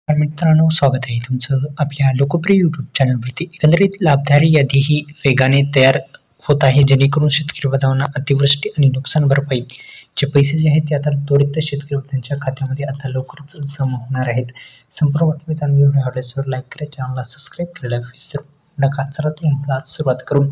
मित्रांनो, स्वागत आहे तुमचं आपल्या लोकप्रिय यूट्यूब चॅनलवरती. एकंदरीत लाभधारी यादी ही वेगाने तयार होत आहे, जेणेकरून शेतकरी बांधवांना अतिवृष्टी आणि नुकसान भरपाईचे पैसे जे आहेत ते आता त्वरित शेतकरी त्यांच्या खात्यामध्ये आता लवकरच जमा होणार आहेत. संपूर्ण बातमी जाणून घेऊन व्हिडिओला लाईक करा, चॅनलला सबस्क्राईब करायला विसरू नका. चला तर सुरुवात करू.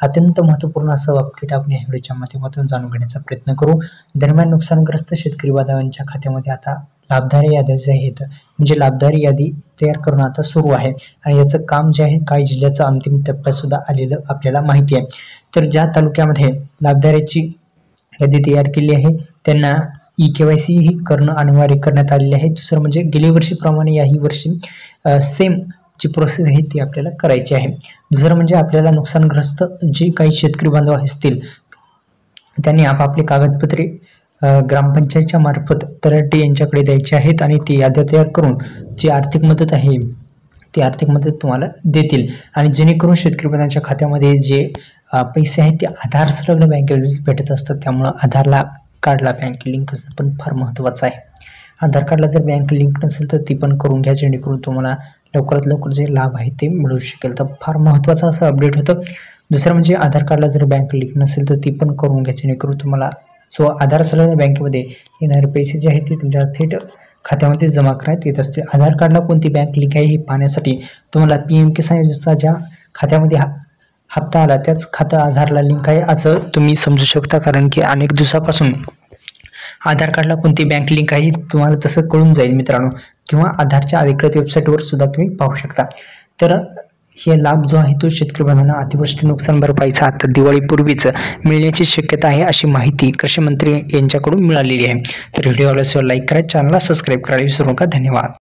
अत्यंत महत्त्वपूर्ण असं अपडेट आपण या व्हिडिओच्या माध्यमातून जाणून घेण्याचा प्रयत्न करू. दरम्यान नुकसानग्रस्त शेतकरी बांधवांच्या खात्यामध्ये आता लाभधारी याद्या जे आहेत म्हणजे लाभधारी यादी तयार करणं आता सुरू आहे आणि याचं काम जे आहे काही जिल्ह्याचं अंतिम टप्प्यात सुद्धा आलेलं आपल्याला माहिती आहे. तर ज्या तालुक्यामध्ये लाभधाऱ्याची यादी तयार केली आहे त्यांना KYC ही करणं अनिवार्य करण्यात आलेले आहे. दुसरं म्हणजे गेल्या वर्षीप्रमाणे याही वर्षी सेम जी प्रोसेस आहे ती आपल्याला करायची आहे. दुसरं म्हणजे आपल्याला नुकसानग्रस्त जे काही शेतकरी बांधव असतील त्यांनी आपापले कागदपत्रे ग्रामपंचायतच्या मार्फत तलाठी यांच्याकडे द्यायचे आहेत आणि ती याद्या तयार करून जी आर्थिक मदत आहे ती आर्थिक मदत तुम्हाला देतील आणि जेणेकरून शेतकरी बांधवांच्या खात्यामध्ये जे पैसे आहेत ते आधार संलग्न बँकेत भेटत असतात. त्यामुळं आधारला कार्डला बँक लिंक असणं पण फार महत्त्वाचं आहे. आधार कार्डला जर बँक लिंक नसेल तर ती पण करून घ्या, जेणेकरून तुम्हाला लवकरात लवकर जे लाभ आहे ते मिळू शकेल. तर फार महत्त्वाचं असं अपडेट होतं. दुसरं म्हणजे आधार कार्डला जर बँक लिंक नसेल तर ती पण करून घ्या, जेणेकरून तुम्हाला जो आधार संलग्न बँकेमध्ये येणारे पैसे जे आहेत ते तुमच्या थेट खात्यामध्ये जमा करण्यात येत असते. आधार कार्डला कोणती बँक लिंक आहे हे पाहण्यासाठी तुम्हाला PM किसान योजनेचा ज्या खात्यामध्ये हप्ता आला त्याच खातं आधारला लिंक आहे असं तुम्ही समजू शकता, कारण की अनेक दिवसापासून आधार कार्डला कोणती बँक लिंक आहे तुम्हाला तसं कळून जाईल मित्रांनो, किंवा आधारच्या अधिकृत वेबसाईटवर सुद्धा तुम्ही पाहू शकता. तर हे लाभ जो आहे तो शेतकरी बांधवांना अतिवृष्टी नुकसान भरपाईचा आता दिवाळीपूर्वीच मिळण्याची शक्यता आहे अशी माहिती कृषी मंत्री यांच्याकडून मिळालेली आहे. तर व्हिडिओला लाईक करा, चॅनलला सबस्क्राईब करायला विसरू नका. धन्यवाद.